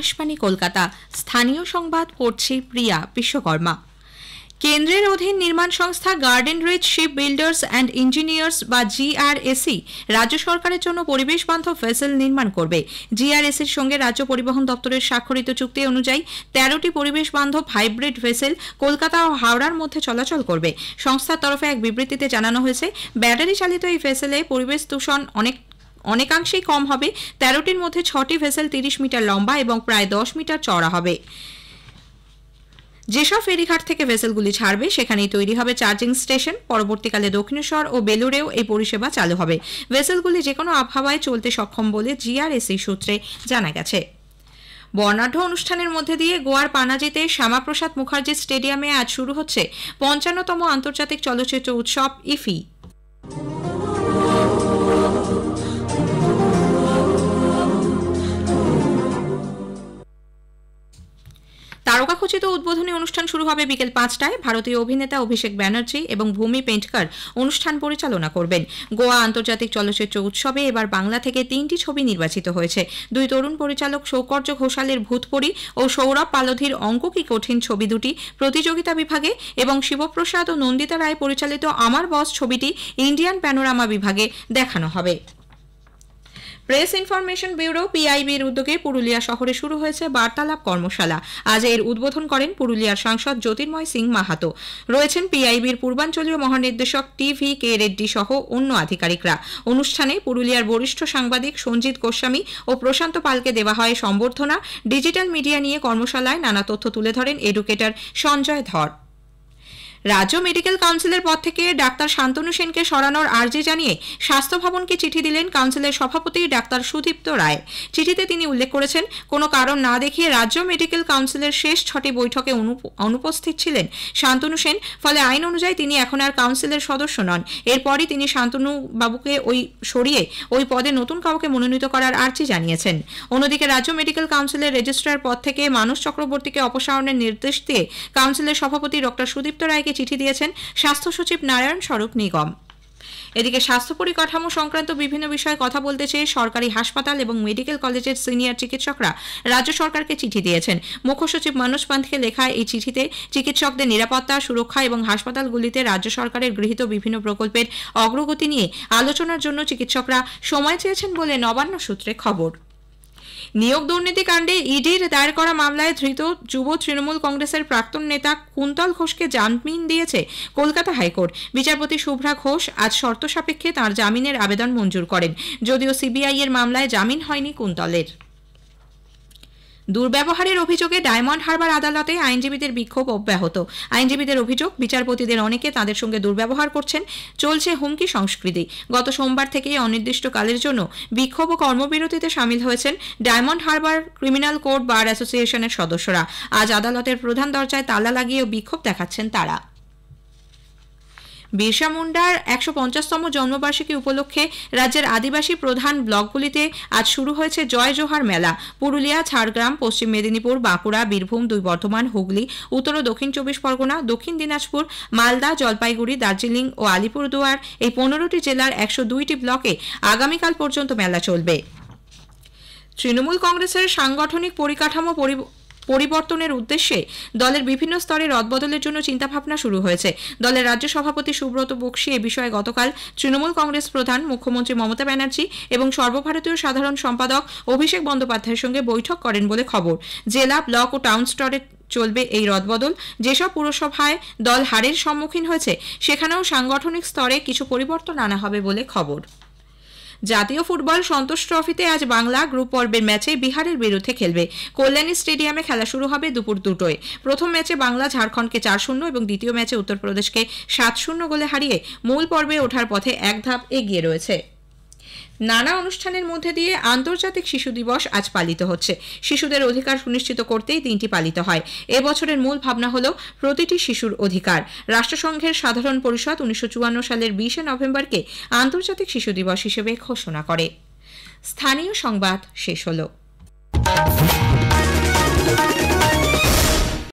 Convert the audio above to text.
আকাশবাণী কলকাতা। স্থানীয় সংবাদ পড়ছি প্রিয়া বিশ্বকর্মা। কেন্দ্রের অধীন নির্মাণ সংস্থা garden reach ship builders and engineers বা জিআরএসি রাজ্য সরকারের জন্য পরিবেশ বান্ধব ভেসেল নির্মাণ করবে। জিআরএসির সঙ্গে রাজ্য পরিবহন দপ্তরের স্বাক্ষরিত চুক্তি অনুযায়ী 13টি পরিবেশ বান্ধব হাইব্রিড ভেসেল কলকাতা ও হাওড়ার মধ্যে চলাচল করবে। সংস্থার তরফে এক বিবৃতিতে জানানো হয়েছে, ব্যাটারি চালিত এই ভেসেলে পরিবেশ দূষণ অনেকাংশেই কম হবে। 13টির মধ্যে 6টি ভেসেল 30 মিটার লম্বা এবং প্রায় 10 মিটার চওড়া হবে। যেসব ফেরিঘাট থেকে ভেসেলগুলি ছাড়বে সেখানেই তৈরি হবে চার্জিং স্টেশন। পরবর্তীকালে দক্ষিণেশ্বর ও বেলুড়েও এই পরিষেবা চালু হবে। ভেসেলগুলি যেকোনো আবহাওয়ায় চলতে সক্ষম বলে জিআরএসি সূত্রে জানা গেছে। বর্ণাঢ্য অনুষ্ঠানের মধ্যে দিয়ে গোয়ার পানাজিতে শ্যামাপ্রসাদ মুখার্জি স্টেডিয়ামে আজ শুরু হচ্ছে 55তম আন্তর্জাতিক চলচ্চিত্র উৎসব ইফি। তারকাখচিত উদ্বোধনী অনুষ্ঠান শুরু হবে বিকেল 5টায়। ভারতীয় অভিনেতা অভিষেক ব্যানার্জি এবং ভূমি পেন্টকার অনুষ্ঠান পরিচালনা করবেন। গোয়া আন্তর্জাতিক চলচ্চিত্র উৎসবে এবার বাংলা থেকে 3টি ছবি নির্বাচিত হয়েছে। দুই তরুণ পরিচালক সৌকর্য ঘোষালের ভূতপরি ও সৌরভ পালোধির অঙ্ক কি কঠিন ছবি দুটি প্রতিযোগিতা বিভাগে এবং শিবপ্রসাদ ও নন্দিতা রায় পরিচালিত আমার বস ছবিটি ইন্ডিয়ান প্যানোরামা বিভাগে দেখানো হবে। প্রেস ইনফরমেশন ব্যুরো পিআইবির উদ্যোগে পুরুলিয়া শহরে শুরু হয়েছে বার্তালাপ কর্মশালা। আজ এর উদ্বোধন করেন পুরুলিয়ার সাংসদ জ্যোতির্ময় সিং মাহাতো। রয়েছেন পিআইবির পূর্বাঞ্চলীয় মহানির্দেশক টি.ভি.কে রেড্ডি সহ অন্য আধিকারিকরা। অনুষ্ঠানে পুরুলিয়ার বরিষ্ঠ সাংবাদিক সঞ্জিত গোস্বামী ও প্রশান্ত পালকে দেওয়া হয় সম্বর্ধনা। ডিজিটাল মিডিয়া নিয়ে কর্মশালায় নানা তথ্য তুলে ধরেন এডুকেটর সঞ্জয় ধর। রাজ্য মেডিকেল কাউন্সিলের পদ থেকে ডাক্তার শান্তনু সেনকে সরানোর আর্জি জানিয়ে স্বাস্থ্য ভবনকে চিঠি দিলেন কাউন্সিলের সভাপতি ডাক্তার সুদীপ্ত রায়। চিঠিতে তিনি উল্লেখ করেছেন, কোনো কারণ না দেখিয়ে রাজ্য মেডিকেল কাউন্সিলের শেষ 6টি বৈঠকে অনুপস্থিত ছিলেন শান্তনু সেন। ফলে আইন অনুযায়ী তিনি এখন আর কাউন্সিলের সদস্য নন। এরপরই তিনি শান্তনু বাবুকে সরিয়ে ওই পদে নতুন কাউকে মনোনীত করার আর্জি জানিয়েছেন। অন্যদিকে রাজ্য মেডিকেল কাউন্সিলের রেজিস্ট্রার পদ থেকে মানস চক্রবর্তীকে অপসারণের নির্দেশ দিয়ে কাউন্সিলের সভাপতি ডক্টর সুদীপ্ত রায়কে চিঠি দিয়েছেন স্বাস্থ্য সচিব নারায়ণ স্বরূপ নিগম। এদিকে স্বাস্থ্য পরিকাঠামো সংক্রান্ত বিভিন্ন বিষয়ে কথা বলতে চেয়ে সরকারি হাসপাতাল এবং মেডিকেল কলেজের সিনিয়র চিকিৎসকরা রাজ্য সরকারকে চিঠি দিয়েছেন। মুখ্য সচিব মনোজ পান্থকে লেখা এই চিঠিতে চিকিৎসকদের নিরাপত্তা, সুরক্ষা এবং হাসপাতালগুলিতে রাজ্য সরকারের গৃহীত বিভিন্ন প্রকল্পের অগ্রগতি নিয়ে আলোচনার জন্য চিকিৎসকরা সময় চেয়েছেন বলে নবান্ন সূত্রে খবর। নিয়োগ দুর্নীতি কাণ্ডে ইডির দায়ের করা মামলায় ধৃত যুব তৃণমূল কংগ্রেসের প্রাক্তন নেতা কুন্তল ঘোষকে জামিন দিয়েছে কলকাতা হাইকোর্ট। বিচারপতি শুভ্রা ঘোষ আজ শর্ত সাপেক্ষে তাঁর জামিনের আবেদন মঞ্জুর করেন। যদিও সিবিআই এর মামলায় জামিন হয়নি কুন্তলের। দুর্ব্যবহারের অভিযোগে ডায়মন্ড হারবার আদালতে আইনজীবীদের বিক্ষোভ অব্যাহত। আইনজীবীদের অভিযোগ, বিচারপতিদের অনেকে তাদের সঙ্গে দুর্ব্যবহার করছেন। চলছে হুমকি সংস্কৃতি। গত সোমবার থেকেই অনির্দিষ্টকালের জন্য বিক্ষোভ ও কর্মবিরতিতে সামিল হয়েছেন diamond Harbour criminal court bar অ্যাসোসিয়েশনের সদস্যরা। আজ আদালতের প্রধান দরজায় তালা লাগিয়ে বিক্ষোভ দেখাচ্ছেন তারা। বিরসা মুন্ডার 150তম জন্মবার্ষিকী উপলক্ষে রাজ্যের আদিবাসী প্রধান ব্লকগুলিতে আজ শুরু হয়েছে জয় জোহার মেলা। পুরুলিয়া, ঝাড়গ্রাম, পশ্চিম মেদিনীপুর, বাঁকুড়া, বীরভূম, দুই বর্ধমান, হুগলি, উত্তর ও দক্ষিণ 24 পরগনা, দক্ষিণ দিনাজপুর, মালদা, জলপাইগুড়ি, দার্জিলিং ও আলিপুরদুয়ার এই 15টি জেলার 102টি ব্লকে আগামীকাল পর্যন্ত মেলা চলবে। তৃণমূল কংগ্রেসের সাংগঠনিক পরিকাঠামো পরিবর্তনের উদ্দেশ্যে দলের বিভিন্ন স্তরে রদবদলের জন্য চিন্তাভাবনা শুরু হয়েছে। দলের রাজ্য সভাপতি সুব্রত বক্সী এ বিষয়ে গতকাল তৃণমূল কংগ্রেস প্রধান মুখ্যমন্ত্রী মমতা ব্যানার্জি এবং সর্বভারতীয় সাধারণ সম্পাদক অভিষেক বন্দ্যোপাধ্যায়ের সঙ্গে বৈঠক করেন বলে খবর। জেলা, ব্লক ও টাউন স্তরে চলবে এই রদবদল। যেসব পুরসভায় দল হারের সম্মুখীন হয়েছে সেখানেও সাংগঠনিক স্তরে কিছু পরিবর্তন আনা হবে বলে খবর। জাতীয় ফুটবল সন্তোষ ট্রফিতে আজ বাংলা গ্রুপ পর্বের ম্যাচে বিহারের বিরুদ্ধে খেলবে। কল্যাণী স্টেডিয়ামে খেলা শুরু হবে দুপুর 2টায়। প্রথম ম্যাচে বাংলা ঝাড়খণ্ডকে 4-0 এবং দ্বিতীয় ম্যাচে উত্তরপ্রদেশকে 7-0 গোলে হারিয়ে মূল পর্বে ওঠার পথে এক ধাপ এগিয়ে রয়েছে। নানা অনুষ্ঠানের মধ্যে দিয়ে আন্তর্জাতিক শিশু দিবস আজ পালিত হচ্ছে। শিশুদের অধিকার সুনিশ্চিত করতেই দিনটি পালিত হয়। এবছরের মূল ভাবনা হল প্রতিটি শিশুর অধিকার। রাষ্ট্রসংঘের সাধারণ পরিষদ 1954 সালের 20 নভেম্বরকে আন্তর্জাতিক শিশু দিবস হিসেবে ঘোষণা করে। স্থানীয় সংবাদ শেষ হলো।